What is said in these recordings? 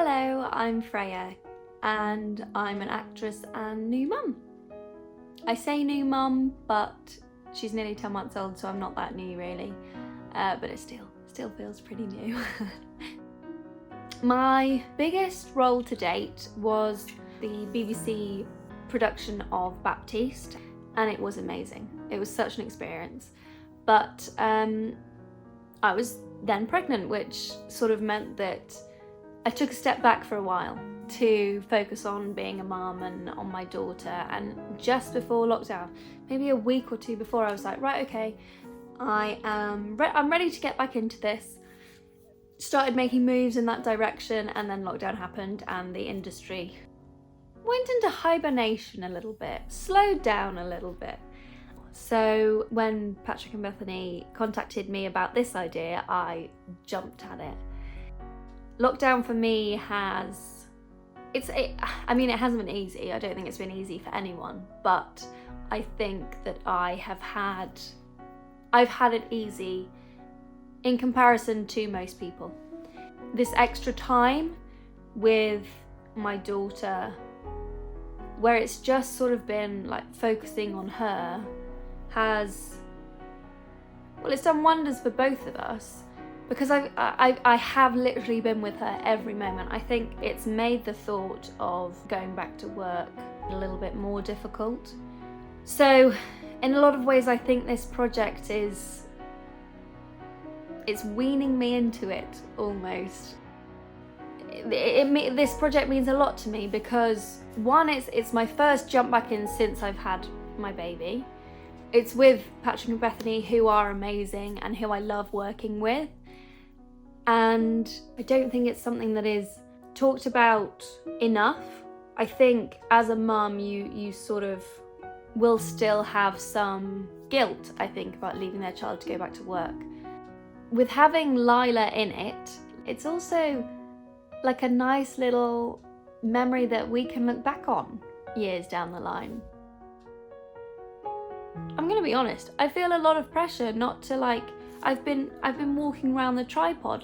Hello, I'm Freya and I'm an actress and new mum. I say new mum, but she's nearly 10 months old, so I'm not that new really, but it still feels pretty new. My biggest role to date was the BBC production of Baptiste, and it was amazing. It was such an experience, but I was then pregnant, which sort of meant that I took a step back for a while to focus on being a mum and on my daughter. And just before lockdown, maybe a week or two before, I was like, right, okay, I'm ready to get back into this. Started making moves in that direction, and then lockdown happened and the industry went into hibernation a little bit, slowed down a little bit. So when Patrick and Bethany contacted me about this idea, I jumped at it. Lockdown for me it hasn't been easy. I don't think it's been easy for anyone, but I think that I've had it easy in comparison to most people. This extra time with my daughter, where it's just sort of been like focusing on her, it's done wonders for both of us, because I have literally been with her every moment. I think it's made the thought of going back to work a little bit more difficult. So in a lot of ways, I think this project it's weaning me into it almost. This project means a lot to me because one, it's my first jump back in since I've had my baby. It's with Patrick and Bethany, who are amazing and who I love working with. And I don't think it's something that is talked about enough. I think as a mum, you sort of will still have some guilt, I think, about leaving their child to go back to work. With having Lila in it, it's also like a nice little memory that we can look back on years down the line. I'm gonna be honest, I feel a lot of pressure not to I've been walking around the tripod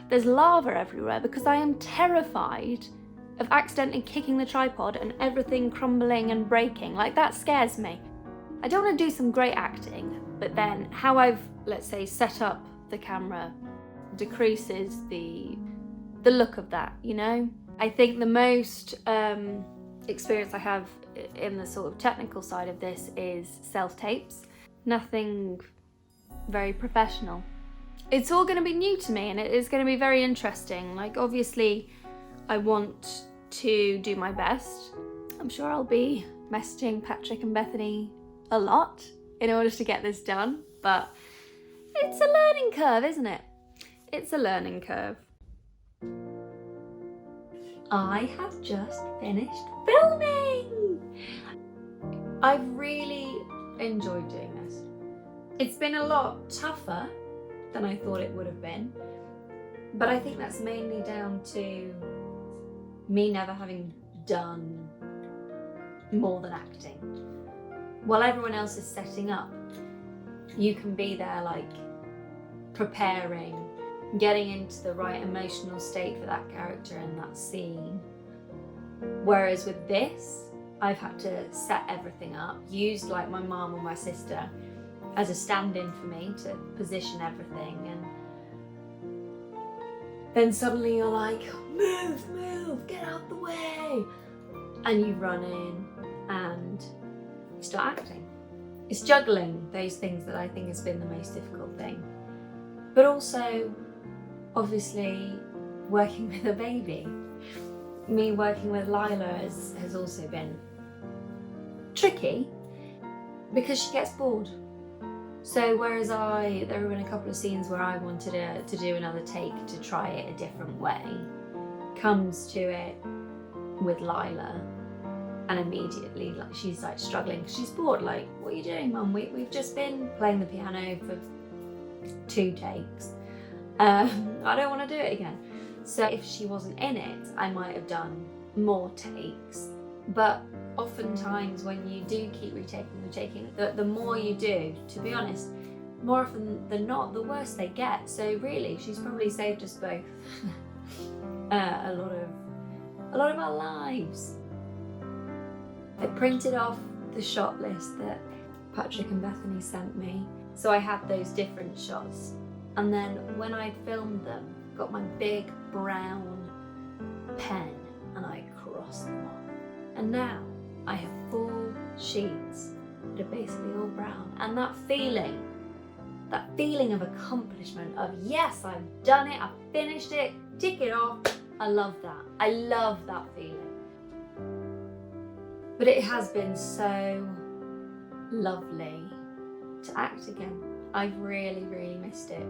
there's lava everywhere because I am terrified of accidentally kicking the tripod and everything crumbling and breaking. That scares me. I don't want to do some great acting, but then how I've, let's say, set up the camera decreases the look of that, you know? I think the most experience I have in the sort of technical side of this is self-tapes. Nothing very professional. It's all going to be new to me, and it is going to be very interesting. Obviously, I want to do my best. I'm sure I'll be messaging Patrick and Bethany a lot in order to get this done, but it's a learning curve, isn't it? It's a learning curve. I have just finished filming! I've really enjoyed doing this. It's been a lot tougher than I thought it would have been, but I think that's mainly down to me never having done more than acting. While everyone else is setting up, you can be there preparing, getting into the right emotional state for that character and that scene. Whereas with this, I've had to set everything up, used my mum or my sister as a stand-in for me to position everything, and then suddenly you're like, move, get out the way, and you run in and you start acting. It's juggling those things that I think has been the most difficult thing, but also obviously working with a baby. Me working with Lila has also been tricky because she gets bored. So whereas there have been a couple of scenes where I wanted to do another take to try it a different way, comes to it with Lila and immediately she's struggling, she's bored. What are you doing, Mum? We've just been playing the piano for 2 takes. I don't want to do it again. So if she wasn't in it, I might have done more takes. But oftentimes when you do keep retaking, the more you do, to be honest, more often than not, the worse they get. So really, she's probably saved us both. a lot of our lives. I printed off the shot list that Patrick and Bethany sent me, so I had those different shots, and then when I'd filmed them, got my big brown pen and I crossed them off, and now I have 4 sheets that are basically all brown, and that feeling of accomplishment, of yes, I've done it, I've finished it, tick it off, I love that feeling. But it has been so lovely to act again. I've really missed it,